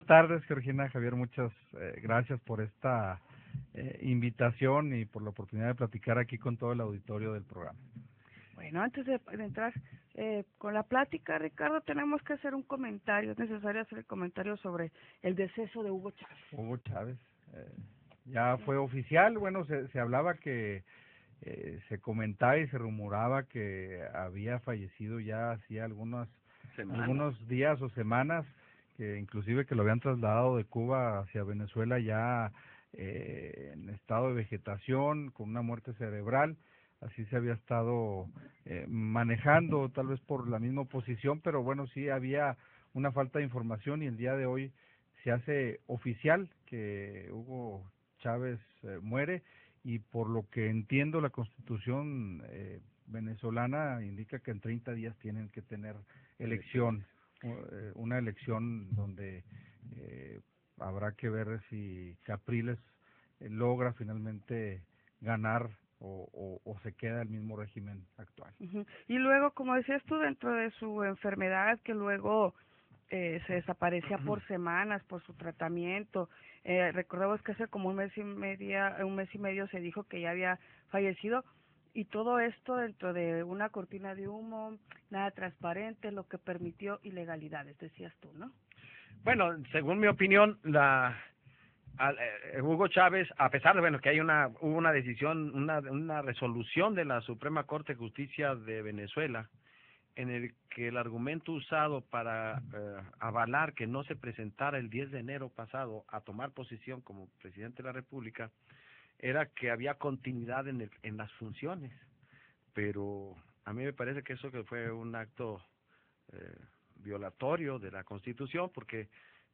tardes, Georgina, Javier, muchas gracias por esta invitación y por la oportunidad de platicar aquí con todo el auditorio del programa. Bueno, antes de entrar con la plática, Ricardo, tenemos que hacer un comentario. Es necesario hacer el comentario sobre el deceso de Hugo Chávez. Hugo Chávez, ya fue oficial. Bueno, se hablaba que se comentaba y se rumoraba que había fallecido ya hacía algunos días o semanas, que inclusive que lo habían trasladado de Cuba hacia Venezuela ya en estado de vegetación, con una muerte cerebral. Así se había estado manejando, tal vez por la misma oposición, pero bueno, sí había una falta de información y el día de hoy se hace oficial que Hugo Chávez muere, y por lo que entiendo la Constitución venezolana indica que en 30 días tienen que tener elección, una elección donde habrá que ver si Capriles logra finalmente ganar o se queda el mismo régimen actual. Y luego, como decías tú, dentro de su enfermedad, que luego se desaparecía por semanas por su tratamiento. Recordemos que hace como un mes y medio se dijo que ya había fallecido, y todo esto dentro de una cortina de humo, nada transparente, lo que permitió ilegalidades, decías tú, ¿no? Bueno, según mi opinión, Hugo Chávez, a pesar de que hay hubo una decisión, una resolución de la Suprema Corte de Justicia de Venezuela, en el que el argumento usado para avalar que no se presentara el 10 de enero pasado a tomar posesión como presidente de la República era que había continuidad en las funciones. Pero a mí me parece que eso que fue un acto violatorio de la Constitución, porque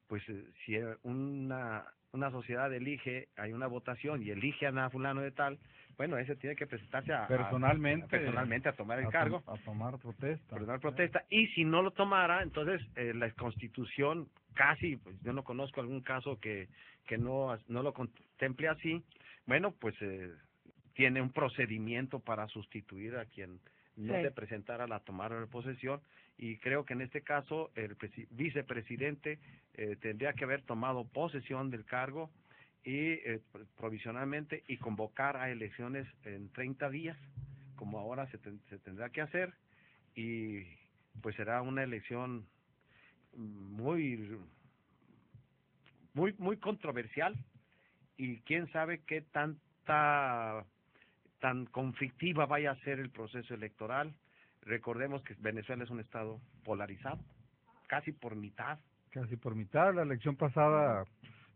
pues si una sociedad elige, hay una votación y elige a fulano de tal, bueno, ese tiene que presentarse personalmente a tomar el cargo, a tomar protesta. Y si no lo tomara, entonces la Constitución casi, pues yo no conozco algún caso que no lo contemple así. Bueno, pues tiene un procedimiento para sustituir a quien no se presentara a la toma de posesión, y creo que en este caso el vicepresidente tendría que haber tomado posesión del cargo y provisionalmente, y convocar a elecciones en 30 días, como ahora se tendrá que hacer, y pues será una elección muy controversial, y quién sabe qué tan conflictiva vaya a ser el proceso electoral. Recordemos que Venezuela es un estado polarizado, casi por mitad. La elección pasada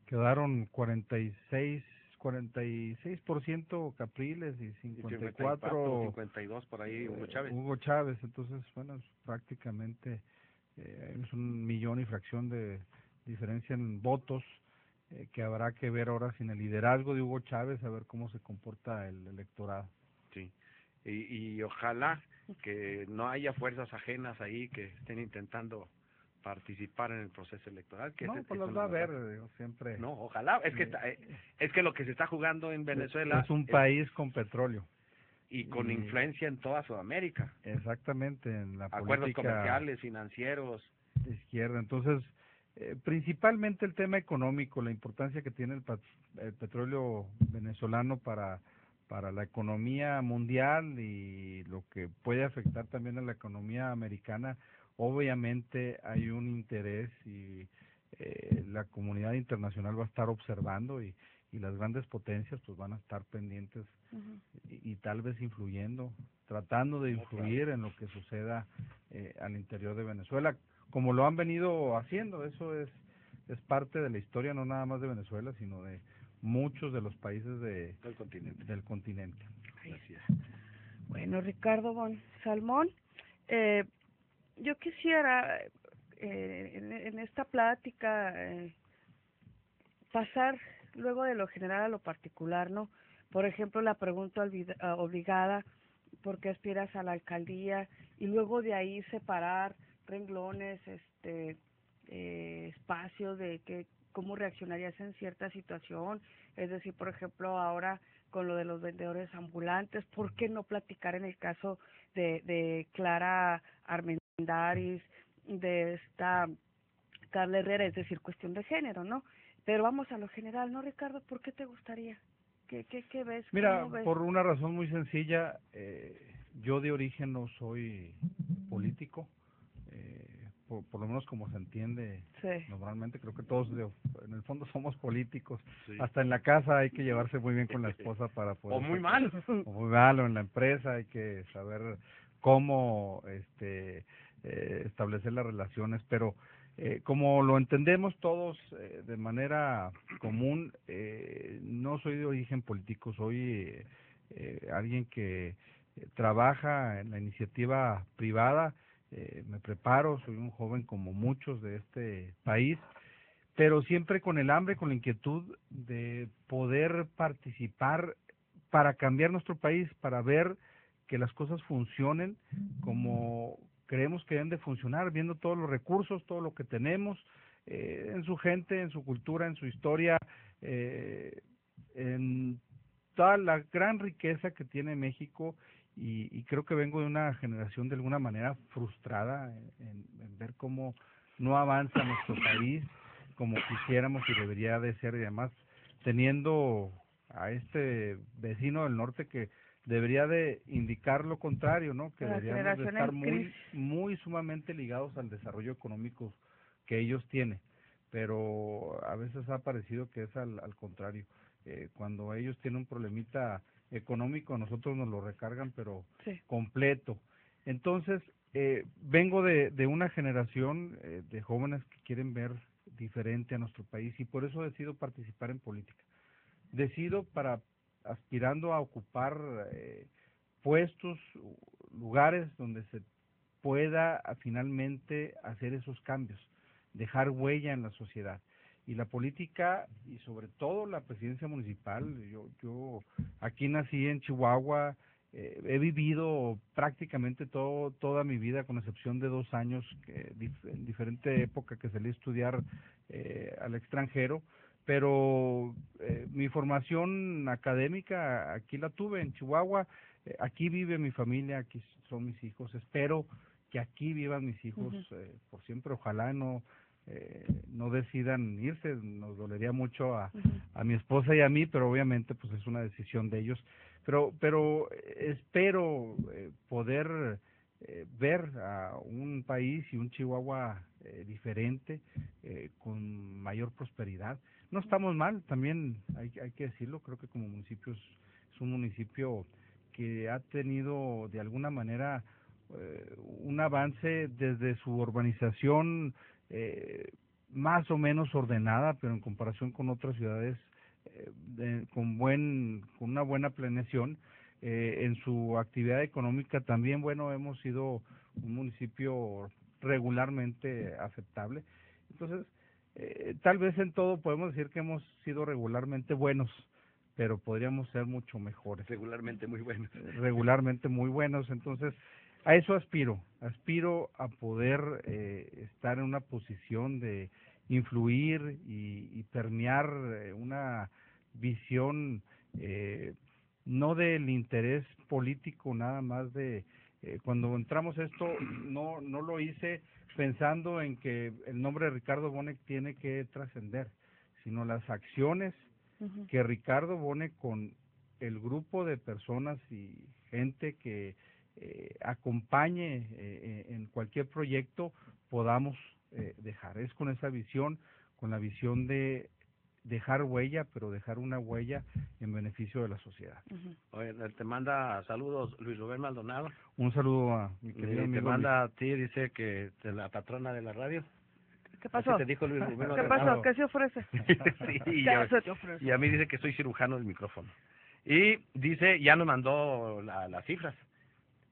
quedaron 46% Capriles y 52 por ahí Hugo Chávez. Entonces, bueno, es prácticamente es 1,000,000 y fracción de diferencia en votos, que habrá que ver ahora sin el liderazgo de Hugo Chávez, a ver cómo se comporta el electorado. Sí, y ojalá que no haya fuerzas ajenas ahí que estén intentando participar en el proceso electoral. Que no, pues las va a haber, siempre. No, ojalá, es que lo que se está jugar en Venezuela es un país con petróleo. Y con influencia en toda Sudamérica. Exactamente, en la acuerdos política comerciales, financieros. De izquierda. Entonces, principalmente el tema económico, la importancia que tiene el petróleo venezolano para la economía mundial y lo que puede afectar también a la economía americana. Obviamente hay un interés, y la comunidad internacional va a estar observando, y las grandes potencias pues van a estar pendientes y tal vez influyendo, tratando de influir en lo que suceda al interior de Venezuela, como lo han venido haciendo. Eso es parte de la historia, no nada más de Venezuela, sino de muchos de los países del continente. Así es. Bueno, Ricardo Bon Salmón, yo quisiera en esta plática pasar luego de lo general a lo particular, ¿no? Por ejemplo, la pregunta obligada: ¿por qué aspiras a la alcaldía? Y luego de ahí separar renglones, espacios de cómo reaccionarías en cierta situación. Es decir, por ejemplo, ahora con lo de los vendedores ambulantes, ¿por qué no platicar en el caso de Clara Armendáriz, de esta Carla Herrera, es decir, cuestión de género, ¿no? Pero vamos a lo general, ¿no, Ricardo? ¿Por qué te gustaría? ¿Qué ves? Mira, ¿Cómo ves? por una razón muy sencilla, yo de origen no soy político, por lo menos como se entiende Sí. normalmente, creo que todos en el fondo somos políticos, Sí. hasta en la casa hay que llevarse muy bien con la esposa para poder... O muy mal. O muy mal, o en la empresa hay que saber cómo establecer las relaciones, pero como lo entendemos todos de manera común, no soy de origen político, soy alguien que trabaja en la iniciativa privada, me preparo, soy un joven como muchos de este país, pero siempre con el hambre, con la inquietud de poder participar para cambiar nuestro país, para ver que las cosas funcionen como creemos que deben de funcionar, viendo todos los recursos, todo lo que tenemos, en su gente, en su cultura, en su historia, en toda la gran riqueza que tiene México, y creo que vengo de una generación de alguna manera frustrada en ver cómo no avanza nuestro país como quisiéramos y debería de ser, y además teniendo a este vecino del norte que debería de indicar lo contrario, ¿no? Que La deberíamos de generación estar en muy, crisis. muy sumamente ligados al desarrollo económico que ellos tienen, pero a veces ha parecido que es al contrario. Cuando ellos tienen un problemita económico, a nosotros nos lo recargan, pero Sí. completo. Entonces, vengo de una generación de jóvenes que quieren ver diferente a nuestro país y por eso decido participar en política. Decido para aspirando a ocupar puestos, lugares donde se pueda finalmente hacer esos cambios, dejar huella en la sociedad. Y la política, y sobre todo la presidencia municipal, yo aquí nací en Chihuahua, he vivido prácticamente toda mi vida, con excepción de 2 años, en diferente época que salí a estudiar al extranjero, pero mi formación académica aquí la tuve en Chihuahua, aquí vive mi familia, aquí son mis hijos, espero que aquí vivan mis hijos por siempre, ojalá no decidan irse, nos dolería mucho a mi esposa y a mí, pero obviamente pues es una decisión de ellos, pero espero poder ver a un país y un Chihuahua diferente, con mayor prosperidad. No estamos mal, también hay que decirlo, creo que como municipio es un municipio que ha tenido de alguna manera un avance desde su urbanización más o menos ordenada, pero en comparación con otras ciudades con una buena planeación. En su actividad económica también, bueno, hemos sido un municipio regularmente aceptable. Entonces, tal vez en todo podemos decir que hemos sido regularmente buenos, pero podríamos ser mucho mejores. Regularmente muy buenos. Regularmente muy buenos. Entonces, a eso aspiro a poder estar en una posición de influir y permear una visión no del interés político nada más cuando entramos esto no lo hice pensando en que el nombre de Ricardo Bonek tiene que trascender, sino las acciones que Ricardo Bonek con el grupo de personas y gente que acompañe en cualquier proyecto podamos dejar. Es con esa visión, con la visión de dejar huella, pero dejar una huella en beneficio de la sociedad. Oye, te manda saludos Luis Rubén Maldonado. Un saludo a mi querido amigo. Te manda a ti, dice que es la patrona de la radio. ¿Qué pasó? Así te dijo Luis Rubén ¿Qué Maldonado. pasó? ¿Qué se ofrece? Sí, ¿Qué se te ofrece? y a mí dice que soy cirujano del micrófono. Y dice, ya nos mandó las cifras.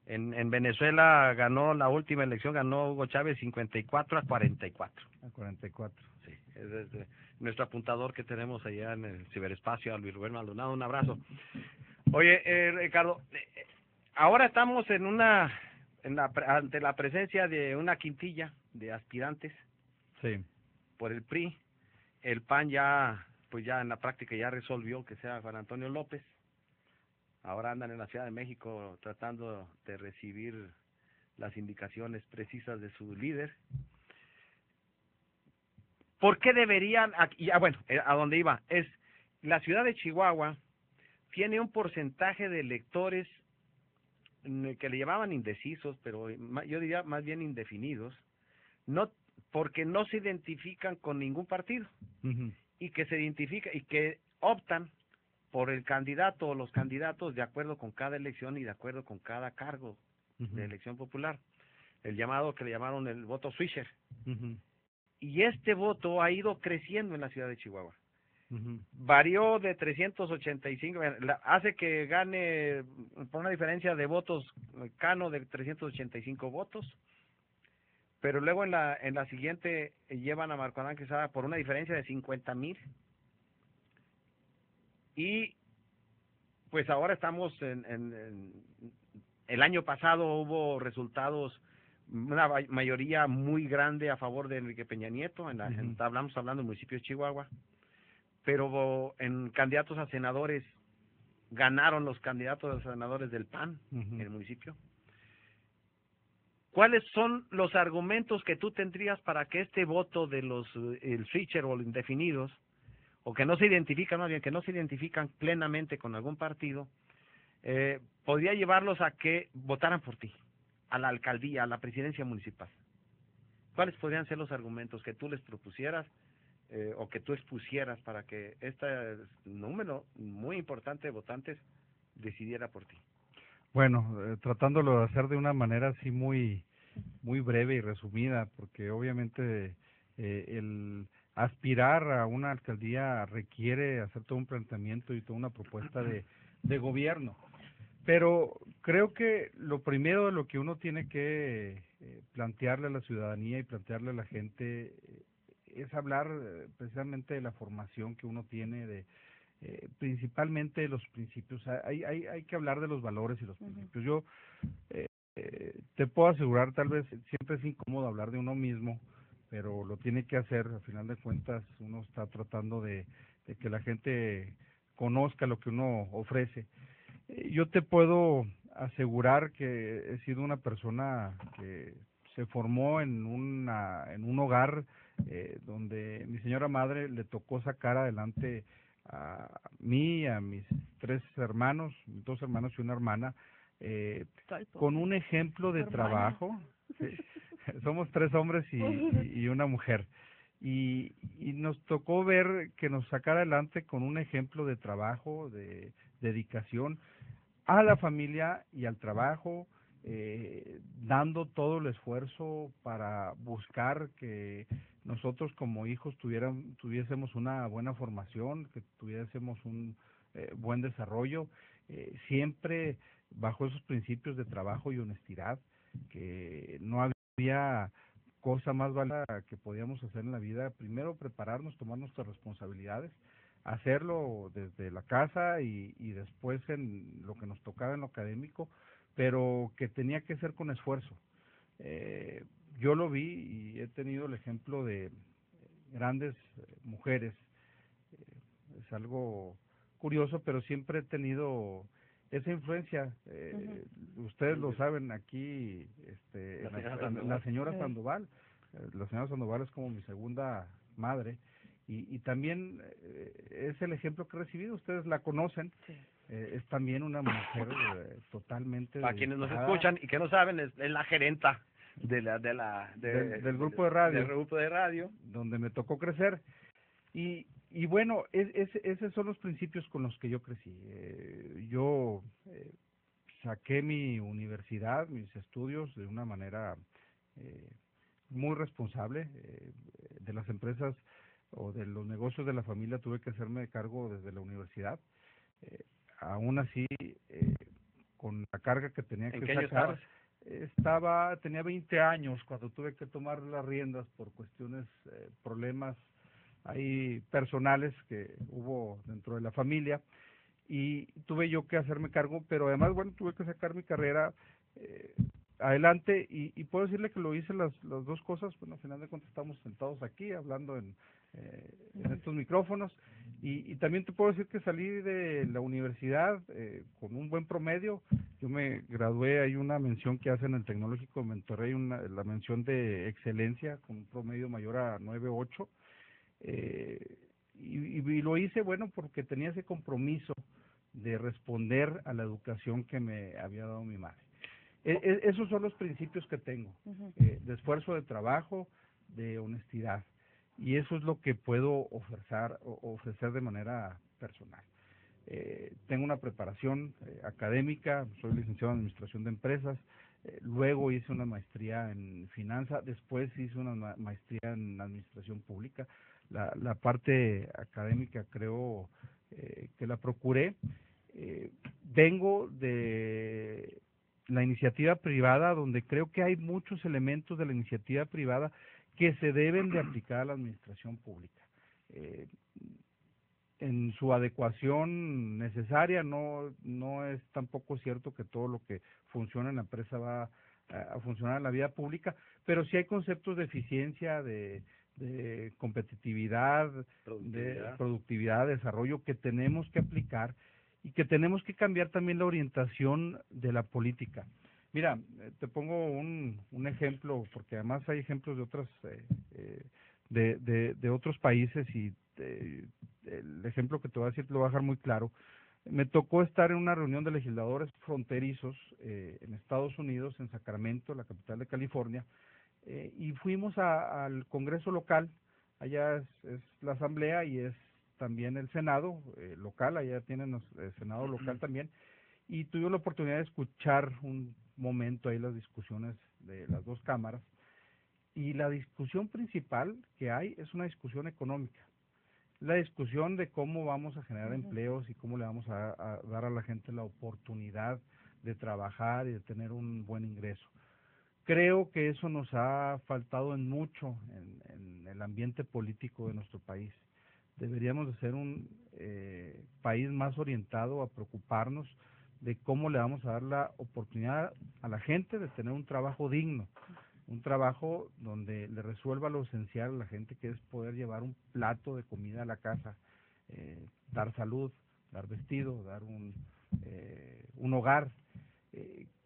En Venezuela ganó la última elección, ganó Hugo Chávez 54-44. A 44. Sí, es nuestro apuntador que tenemos allá en el ciberespacio, a Luis Rubén Maldonado. Un abrazo. Oye, Ricardo, ahora estamos ante la presencia de una quintilla de aspirantes. Sí. Por el PRI. El PAN ya en la práctica ya resolvió que sea Juan Antonio López. Ahora andan en la Ciudad de México tratando de recibir las indicaciones precisas de su líder. ¿por qué deberían, bueno, a donde iba, es la ciudad de Chihuahua tiene un porcentaje de electores que le llamaban indecisos, pero yo diría más bien indefinidos, no porque no se identifican con ningún partido y que se identifica y que optan por el candidato o los candidatos de acuerdo con cada elección y de acuerdo con cada cargo de elección popular, el llamado que le llamaron el voto switcher. Y este voto ha ido creciendo en la ciudad de Chihuahua. Varió de 385, hace que gane por una diferencia de votos Cano de 385 votos, pero luego en la siguiente llevan a Marco Adán Quesada por una diferencia de 50,000, y pues ahora estamos el año pasado hubo resultados, una mayoría muy grande a favor de Enrique Peña Nieto, hablando del municipio de Chihuahua, pero en candidatos a senadores ganaron los candidatos a senadores del PAN en el municipio. ¿Cuáles son los argumentos que tú tendrías para que este voto de el switcher o los indefinidos, o que no se identifican, más bien que no se identifican plenamente con algún partido, podría llevarlos a que votaran por ti, a la alcaldía, a la presidencia municipal? ¿Cuáles podrían ser los argumentos que tú les propusieras o que tú expusieras para que este número muy importante de votantes decidiera por ti? Bueno, tratándolo de hacer de una manera así muy breve y resumida, porque obviamente el aspirar a una alcaldía requiere hacer todo un planteamiento y toda una propuesta de gobierno. Pero creo que lo primero de lo que uno tiene que plantearle a la ciudadanía y plantearle a la gente es hablar precisamente de la formación que uno tiene, principalmente de los principios. Hay que hablar de los valores y los principios. Yo te puedo asegurar, tal vez siempre es incómodo hablar de uno mismo, pero lo tiene que hacer. Al final de cuentas uno está tratando de que la gente conozca lo que uno ofrece. Yo te puedo asegurar que he sido una persona que se formó en un hogar donde mi señora madre le tocó sacar adelante a mí, a mis 3 hermanos, 2 hermanos y una hermana, con un ejemplo de trabajo. Somos 3 hombres y una mujer. Y nos tocó ver que nos sacara adelante con un ejemplo de trabajo, de dedicación a la familia y al trabajo, dando todo el esfuerzo para buscar que nosotros como hijos tuviésemos una buena formación, que tuviésemos un buen desarrollo, siempre bajo esos principios de trabajo y honestidad, que no había cosa más valiosa que podíamos hacer en la vida. Primero prepararnos, tomar nuestras responsabilidades, hacerlo desde la casa y después en lo que nos tocaba en lo académico, pero que tenía que ser con esfuerzo. Yo lo vi y he tenido el ejemplo de grandes mujeres. Es algo curioso, pero siempre he tenido esa influencia. Ustedes lo saben aquí, la señora Sandoval. La señora Sandoval es como mi segunda madre. Y también es el ejemplo que he recibido. Ustedes la conocen. Es también una mujer totalmente para quienes nos escuchan y que no saben, es la gerenta del grupo de radio donde me tocó crecer. Y bueno, esos son los principios con los que yo crecí. Yo saqué mi universidad, mis estudios de una manera muy responsable. De las empresas o de los negocios de la familia tuve que hacerme cargo desde la universidad. Aún así, con la carga que tenía que sacar, tenía 20 años cuando tuve que tomar las riendas por cuestiones, problemas ahí personales que hubo dentro de la familia, y tuve yo que hacerme cargo, pero además, bueno, tuve que sacar mi carrera adelante, y puedo decirle que lo hice las dos cosas. Bueno, al final de cuentas estamos sentados aquí hablando en estos micrófonos, y también te puedo decir que salí de la universidad con un buen promedio. Yo me gradué, hay una mención que hacen en el Tecnológico de Monterrey, la mención de excelencia con un promedio mayor a 9.8, Y lo hice, bueno, porque tenía ese compromiso de responder a la educación que me había dado mi madre. Esos son los principios que tengo, de esfuerzo, de trabajo, de honestidad. Y eso es lo que puedo ofrecer de manera personal. Tengo una preparación académica, soy licenciado en Administración de Empresas, luego hice una maestría en finanzas, después hice una maestría en Administración Pública. La parte académica creo que la procuré. Vengo de la iniciativa privada, donde creo que hay muchos elementos de la iniciativa privada que se deben de aplicar a la administración pública. En su adecuación necesaria, no es tampoco cierto que todo lo que funciona en la empresa va a funcionar en la vida pública, pero sí hay conceptos de eficiencia, de competitividad, de productividad, desarrollo que tenemos que aplicar y que tenemos que cambiar también la orientación de la política. Mira, te pongo un ejemplo, porque además hay ejemplos de otras de otros países y el ejemplo que te voy a decir te lo voy a dejar muy claro. Me tocó estar en una reunión de legisladores fronterizos en Estados Unidos, en Sacramento, la capital de California, y fuimos al Congreso local. Allá es la Asamblea y es también el Senado local, allá tienen el Senado local también, y tuve la oportunidad de escuchar un momento ahí las discusiones de las dos cámaras, y la discusión principal que hay es una discusión económica, la discusión de cómo vamos a generar empleos y cómo le vamos a dar a la gente la oportunidad de trabajar y de tener un buen ingreso. Creo que eso nos ha faltado en mucho en el ambiente político de nuestro país. Deberíamos de ser un país más orientado a preocuparnos de cómo le vamos a dar la oportunidad a la gente de tener un trabajo digno, un trabajo donde le resuelva lo esencial a la gente, que es poder llevar un plato de comida a la casa, dar salud, dar vestido, dar un hogar.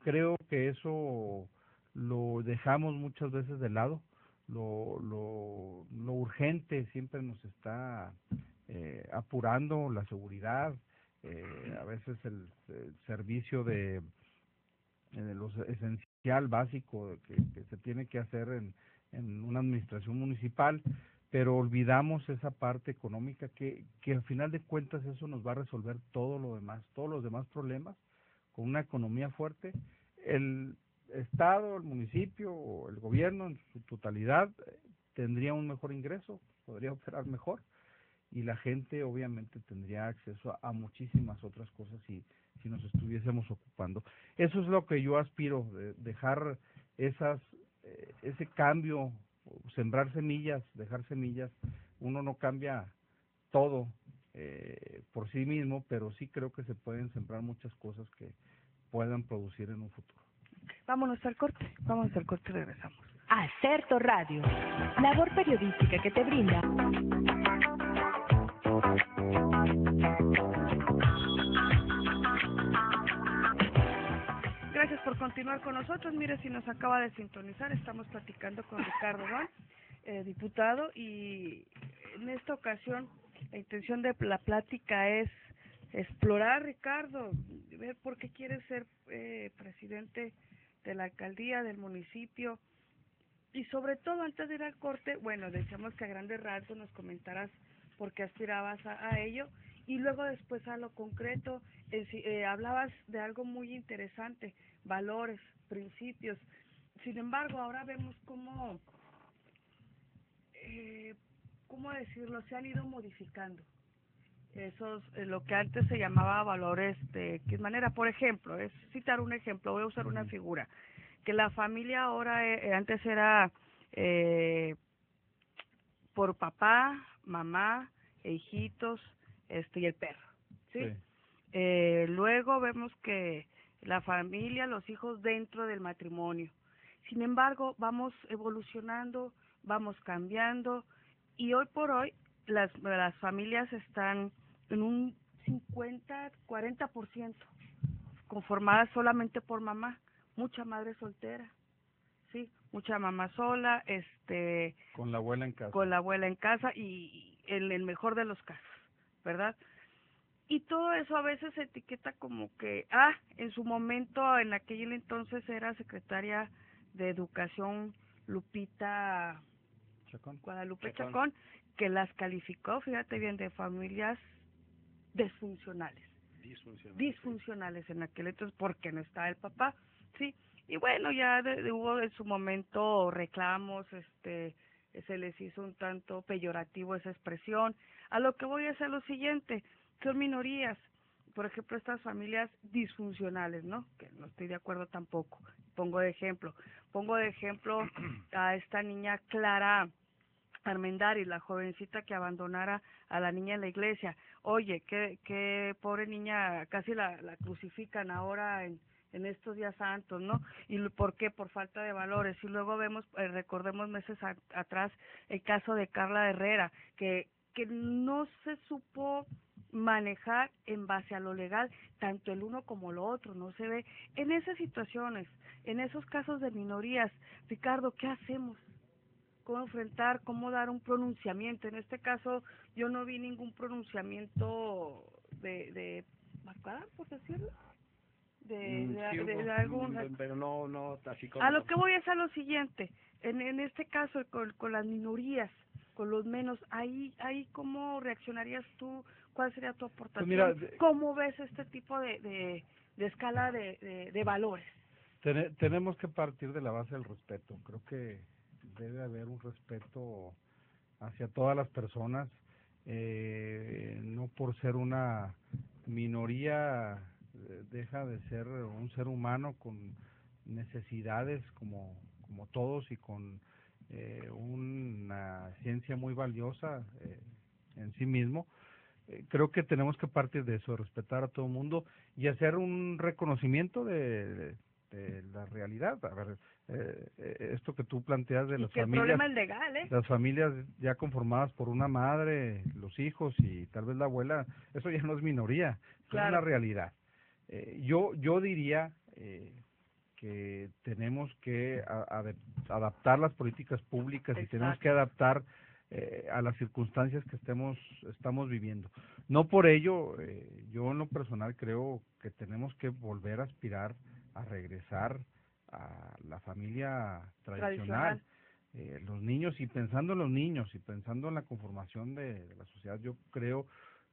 Creo que eso lo dejamos muchas veces de lado. Lo urgente siempre nos está apurando, la seguridad, a veces el servicio de lo esencial, básico, que se tiene que hacer en una administración municipal, pero olvidamos esa parte económica que al final de cuentas eso nos va a resolver todo lo demás, todos los demás problemas, con una economía fuerte. El Estado, el municipio o el gobierno en su totalidad tendría un mejor ingreso, podría operar mejor, y la gente obviamente tendría acceso a muchísimas otras cosas si nos estuviésemos ocupando. Eso es lo que yo aspiro, de dejar ese cambio, sembrar semillas, dejar semillas. Uno no cambia todo por sí mismo, pero sí creo que se pueden sembrar muchas cosas que puedan producir en un futuro. Vámonos al corte y regresamos. Acerto Radio, labor periodística que te brinda Gracias por continuar con nosotros. Mire, si nos acaba de sintonizar, estamos platicando con Ricardo Van, diputado, y en esta ocasión la intención de la plática es explorar, Ricardo, ver por qué quieres ser presidente de la alcaldía, del municipio, y sobre todo, antes de ir al corte, bueno, decíamos que a grandes rasgos nos comentaras por qué aspirabas a ello, y luego después a lo concreto, hablabas de algo muy interesante, valores, principios. Sin embargo, ahora vemos cómo decirlo, se han ido modificando esos, lo que antes se llamaba valores de qué manera. Por ejemplo, es citar un ejemplo, voy a usar una figura, que la familia ahora antes era por papá, mamá, hijitos, y el perro, ¿sí? Luego vemos que la familia, los hijos dentro del matrimonio. Sin embargo, vamos evolucionando, vamos cambiando, y hoy por hoy las familias están en un 50-40% conformadas solamente por mamá, mucha madre soltera, sí, mucha mamá sola, Con la abuela en casa. con la abuela en casa y en el mejor de los casos, ¿verdad? Y todo eso a veces se etiqueta como que, en su momento, en aquel entonces era secretaria de Educación Lupita Chacón. Guadalupe Chacón, que las calificó, fíjate bien, de familias disfuncionales. Disfuncionales en aquel entonces, porque no estaba el papá, sí. Y bueno, ya hubo en su momento reclamos, se les hizo un tanto peyorativo esa expresión. A lo que voy a hacer lo siguiente, son minorías, por ejemplo, estas familias disfuncionales, ¿no? Que no estoy de acuerdo tampoco. Pongo de ejemplo a esta niña Clara Armendáriz, la jovencita que abandonara a la niña en la iglesia. Oye, qué pobre niña, casi la crucifican ahora en estos días santos, ¿no? ¿Y por qué? Por falta de valores. Y luego vemos, recordemos meses atrás, el caso de Carla Herrera, que no se supo manejar en base a lo legal, tanto el uno como lo otro, no se ve. En esas situaciones, en esos casos de minorías, Ricardo, ¿qué hacemos? ¿Cómo enfrentar, cómo dar un pronunciamiento? En este caso, yo no vi ningún pronunciamiento de marcada, por decirlo, de algún... Pero no, así como... A lo que voy es a lo siguiente, en este caso, con las minorías, con los menos, ahí ¿cómo reaccionarías tú? ¿Cuál sería tu aportación? Pues mira, ¿Cómo ves este tipo de escala de valores? Tenemos que partir de la base del respeto. Creo que debe haber un respeto hacia todas las personas, no por ser una minoría deja de ser un ser humano con necesidades como todos y con una ciencia muy valiosa en sí mismo. Creo que tenemos que partir de eso, respetar a todo el mundo y hacer un reconocimiento de la realidad. A ver, esto que tú planteas de las familias, el problema es legal, las familias ya conformadas por una madre, los hijos y tal vez la abuela, eso ya no es minoría, claro. Es una realidad. Yo diría que tenemos que adaptar las políticas públicas. Exacto. Y tenemos que adaptar a las circunstancias que estamos viviendo. No por ello, yo en lo personal creo que tenemos que volver a aspirar a regresar a la familia tradicional. Los niños, y pensando en los niños, y pensando en la conformación de la sociedad, yo creo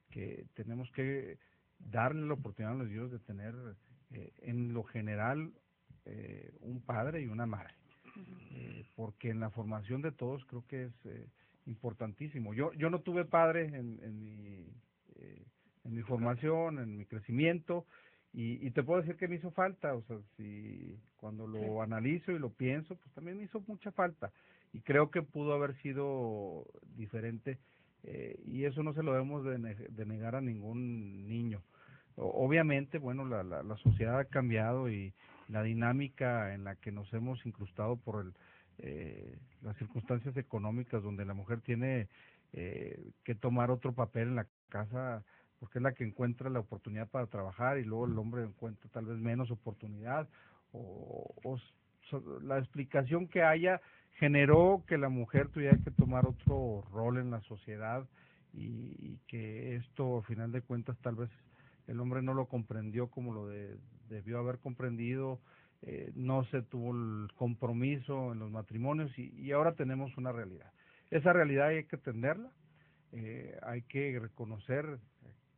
que tenemos que darle la oportunidad a los niños de tener, en lo general, un padre y una madre. Porque en la formación de todos creo que es importantísimo. Yo no tuve padre en mi formación, en mi crecimiento, y te puedo decir que me hizo falta. O sea, si cuando lo analizo y lo pienso, pues también me hizo mucha falta, y creo que pudo haber sido diferente, y eso no se lo debemos de negar a ningún niño. Obviamente, bueno, la sociedad ha cambiado y la dinámica en la que nos hemos incrustado por las circunstancias económicas, donde la mujer tiene que tomar otro papel en la casa, porque es la que encuentra la oportunidad para trabajar, y luego el hombre encuentra tal vez menos oportunidad, la explicación que haya generó que la mujer tuviera que tomar otro rol en la sociedad, y que esto, al final de cuentas, tal vez el hombre no lo comprendió como lo debió haber comprendido. No se tuvo el compromiso en los matrimonios, y ahora tenemos una realidad. Esa realidad hay que atenderla, hay que reconocer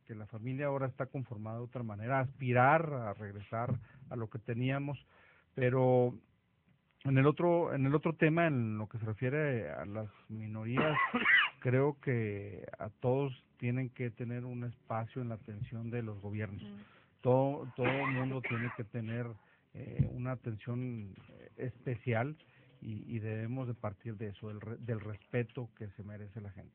que la familia ahora está conformada de otra manera, aspirar a regresar a lo que teníamos, pero en el otro tema, en lo que se refiere a las minorías, creo que a todos tienen que tener un espacio en la atención de los gobiernos. Todo el mundo tiene que tener una atención especial, y debemos de partir de eso, del respeto que se merece la gente.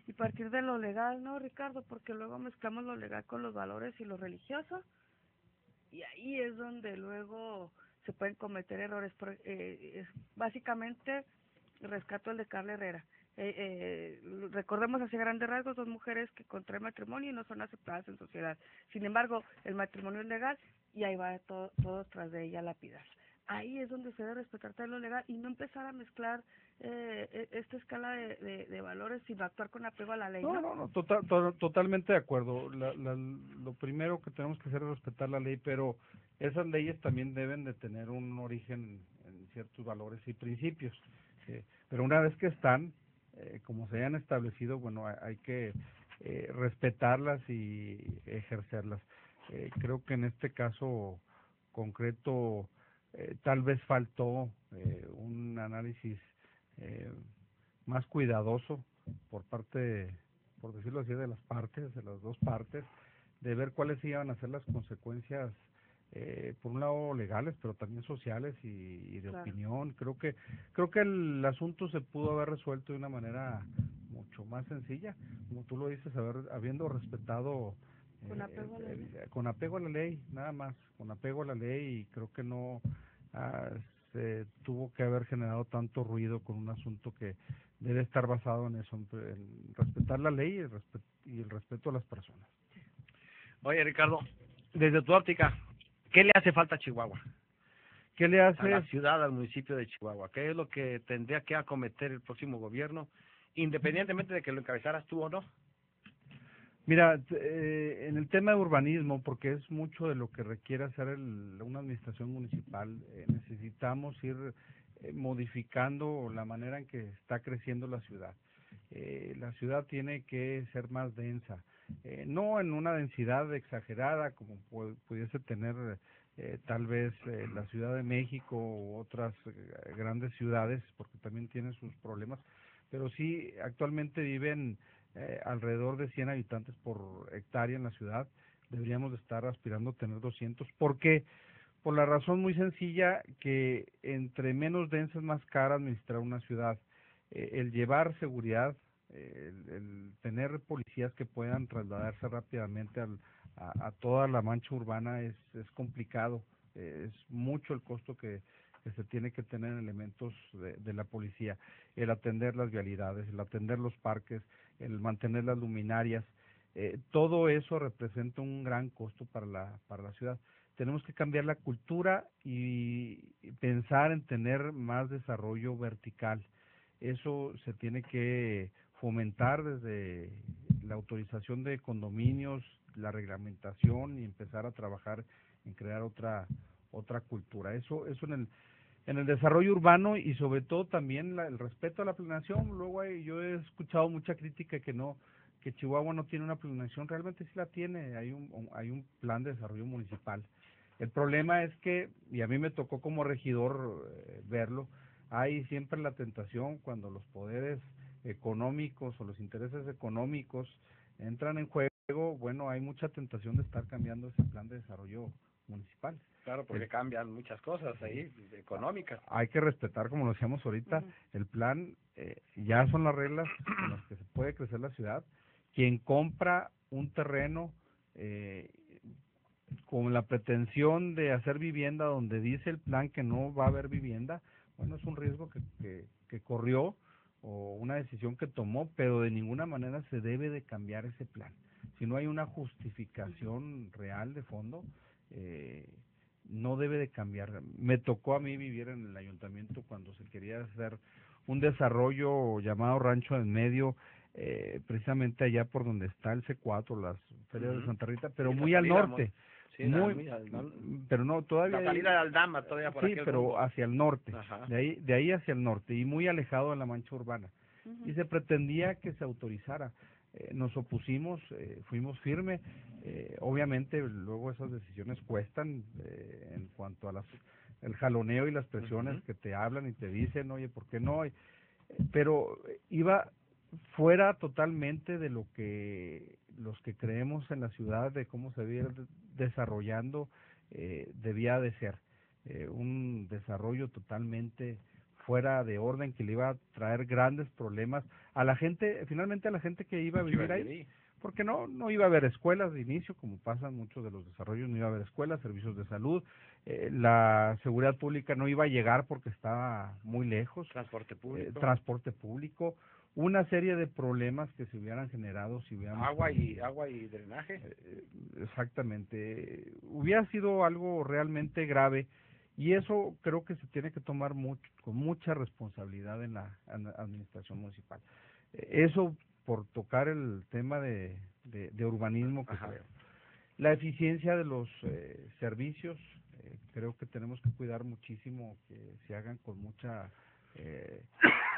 Y partir de lo legal, ¿no, Ricardo? Porque luego mezclamos lo legal con los valores y lo religioso, y ahí es donde luego se pueden cometer errores. Básicamente, rescato el de Carla Herrera. Recordemos hacia grandes rasgos, dos mujeres que contraen matrimonio y no son aceptadas en sociedad. Sin embargo, el matrimonio es legal y ahí va todos tras de ella a lapidar. ahí es donde se debe respetar todo lo legal y no empezar a mezclar esta escala de valores, sino actuar con apego a la ley. No, totalmente de acuerdo. Lo primero que tenemos que hacer es respetar la ley, pero esas leyes también deben de tener un origen en ciertos valores y principios. Pero una vez que están, como se hayan establecido, bueno, hay que respetarlas y ejercerlas. Creo que en este caso concreto tal vez faltó un análisis más cuidadoso por parte, por decirlo así, de las partes, de las dos partes, de ver cuáles iban a ser las consecuencias, por un lado legales, pero también sociales y de opinión. Creo que el asunto se pudo haber resuelto de una manera mucho más sencilla, como tú lo dices, habiendo respetado con apego a la ley, nada más, con apego a la ley, y creo que no se tuvo que haber generado tanto ruido con un asunto que debe estar basado en eso, en respetar la ley y el respeto a las personas. Oye, Ricardo, desde tu óptica, ¿qué le hace falta a Chihuahua? ¿Qué le hace a la ciudad, al municipio de Chihuahua? ¿Qué es lo que tendría que acometer el próximo gobierno, independientemente de que lo encabezaras tú o no? Mira, en el tema de urbanismo, porque es mucho de lo que requiere hacer una administración municipal, necesitamos ir modificando la manera en que está creciendo la ciudad. La ciudad tiene que ser más densa, no en una densidad exagerada como pudiese tener tal vez la Ciudad de México u otras grandes ciudades, porque también tienen sus problemas, pero sí actualmente viven alrededor de 100 habitantes por hectárea en la ciudad. Deberíamos de estar aspirando a tener 200. ¿Por qué? Por la razón muy sencilla que entre menos densa es más cara administrar una ciudad. El llevar seguridad, el tener policías que puedan trasladarse rápidamente a toda la mancha urbana es complicado. Es mucho el costo que se tiene que tener en elementos de la policía, el atender las vialidades, el atender los parques, el mantener las luminarias, todo eso representa un gran costo para la ciudad. Tenemos que cambiar la cultura y pensar en tener más desarrollo vertical. Eso se tiene que fomentar desde la autorización de condominios, la reglamentación y empezar a trabajar en crear otra cultura. Eso en el desarrollo urbano y sobre todo también el respeto a la planeación. Luego yo he escuchado mucha crítica que Chihuahua no tiene una planeación. Realmente sí la tiene, hay un plan de desarrollo municipal. El problema es que, y a mí me tocó como regidor verlo, hay siempre la tentación cuando los poderes económicos o los intereses económicos entran en juego, bueno, hay mucha tentación de estar cambiando ese plan de desarrollo municipal. Claro, porque cambian muchas cosas ahí, económicas. Hay que respetar, como lo decíamos ahorita, el plan, ya son las reglas en las que se puede crecer la ciudad. Quien compra un terreno con la pretensión de hacer vivienda donde dice el plan que no va a haber vivienda, bueno, es un riesgo que corrió o una decisión que tomó, pero de ninguna manera se debe de cambiar ese plan. Si no hay una justificación real de fondo, no debe de cambiar. Me tocó a mí vivir en el ayuntamiento cuando se quería hacer un desarrollo llamado Rancho en Medio, precisamente allá por donde está el C4, las ferias de Santa Rita, pero muy al norte. Sí, pero no, todavía... La salida de Aldama todavía por sí, pero rumbo. hacia el norte, de ahí hacia el norte, y muy alejado de la mancha urbana. Y se pretendía que se autorizara. Nos opusimos, fuimos firmes. Obviamente luego esas decisiones cuestan en cuanto a el jaloneo y las presiones que te hablan y te dicen, oye, ¿por qué no? Pero iba fuera totalmente de lo que los que creemos en la ciudad, de cómo se debía desarrollando, debía de ser un desarrollo totalmente fuera de orden, que le iba a traer grandes problemas a la gente, finalmente a la gente que iba a vivir ahí, porque no iba a haber escuelas de inicio, como pasan muchos de los desarrollos, no iba a haber escuelas, servicios de salud, la seguridad pública no iba a llegar porque estaba muy lejos, transporte público, una serie de problemas que se hubieran generado si hubiéramos... Agua y drenaje. Exactamente, hubiera sido algo realmente grave. Y eso creo que se tiene que tomar con mucha responsabilidad en la administración municipal. Eso por tocar el tema de urbanismo que creo. La eficiencia de los servicios, creo que tenemos que cuidar muchísimo que se hagan con mucha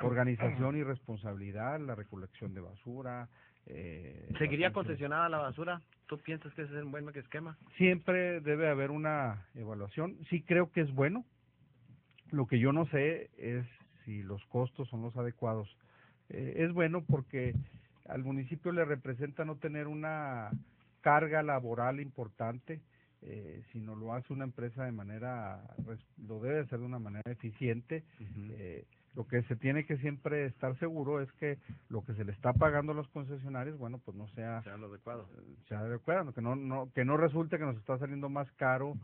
organización y responsabilidad, la recolección de basura. ¿Seguiría concesionada la basura? ¿Tú piensas que ese es un buen esquema? Siempre debe haber una evaluación. Sí creo que es bueno. Lo que yo no sé es si los costos son los adecuados. Es bueno porque al municipio le representa no tener una carga laboral importante, sino lo hace una empresa de manera, lo debe hacer de una manera eficiente. Lo que se tiene que siempre estar seguro es que lo que se le está pagando a los concesionarios, bueno, pues no sea lo adecuado. Sea adecuado, que no resulte que nos está saliendo más caro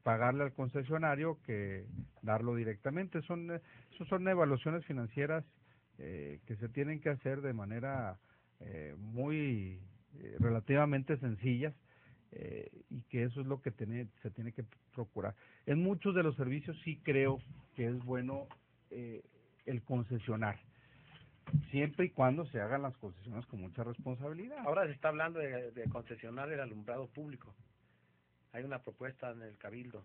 pagarle al concesionario que darlo directamente. Eso son evaluaciones financieras que se tienen que hacer de manera muy relativamente sencillas, y que eso es lo que se tiene que procurar. En muchos de los servicios sí creo que es bueno el concesionar, siempre y cuando se hagan las concesiones con mucha responsabilidad. Ahora se está hablando de concesionar el alumbrado público. Hay una propuesta en el Cabildo.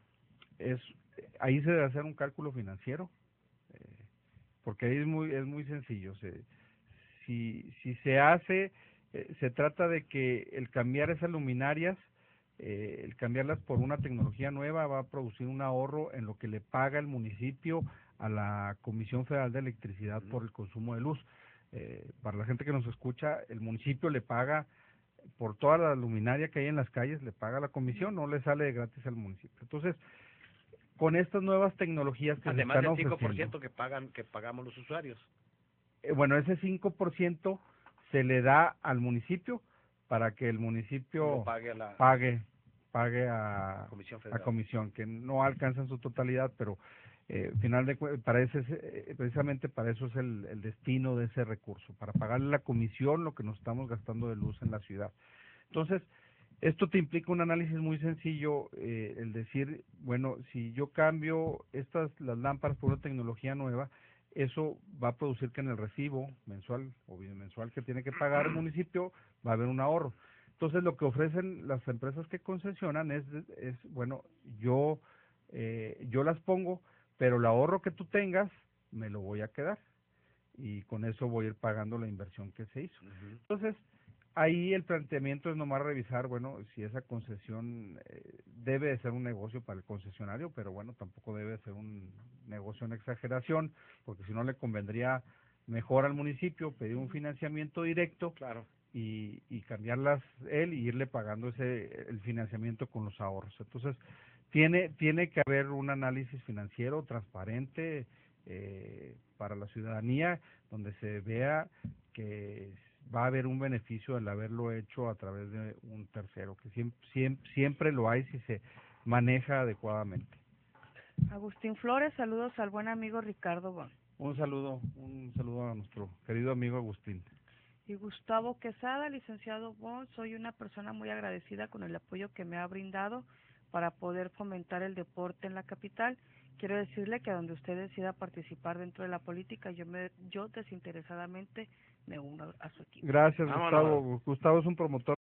Ahí se debe hacer un cálculo financiero, porque ahí es muy sencillo. Si se hace, se trata de que el cambiar esas luminarias, el cambiarlas por una tecnología nueva va a producir un ahorro en lo que le paga el municipio a la Comisión Federal de Electricidad por el consumo de luz. Para la gente que nos escucha, el municipio le paga por toda la luminaria que hay en las calles, le paga la comisión, no le sale de gratis al municipio. Entonces, con estas nuevas tecnologías que además se están del 5% ofreciendo, que pagamos los usuarios. Bueno, ese 5% se le da al municipio para que el municipio pague a comisión, que no alcanza en su totalidad, pero precisamente para eso es el destino de ese recurso, para pagarle la comisión lo que nos estamos gastando de luz en la ciudad. Entonces, esto te implica un análisis muy sencillo, el decir, bueno, si yo cambio las lámparas por una tecnología nueva, eso va a producir que en el recibo mensual o bimensual que tiene que pagar el municipio va a haber un ahorro. Entonces, lo que ofrecen las empresas que concesionan es bueno, yo las pongo, pero el ahorro que tú tengas me lo voy a quedar y con eso voy a ir pagando la inversión que se hizo. Entonces, ahí el planteamiento es nomás revisar, bueno, si esa concesión debe de ser un negocio para el concesionario, pero bueno, tampoco debe de ser un negocio en exageración, porque si no le convendría mejor al municipio pedir un financiamiento directo, claro, y cambiarlas él y irle pagando el financiamiento con los ahorros. Entonces, tiene que haber un análisis financiero transparente para la ciudadanía, donde se vea que va a haber un beneficio al haberlo hecho a través de un tercero, que siempre lo hay si se maneja adecuadamente. Agustín Flores, saludos al buen amigo Ricardo Bon. Un saludo a nuestro querido amigo Agustín. Y Gustavo Quesada, licenciado Bon, soy una persona muy agradecida con el apoyo que me ha brindado para poder fomentar el deporte en la capital. Quiero decirle que donde usted decida participar dentro de la política, yo desinteresadamente me uno a su equipo. Gracias, Gustavo. Gustavo es un promotor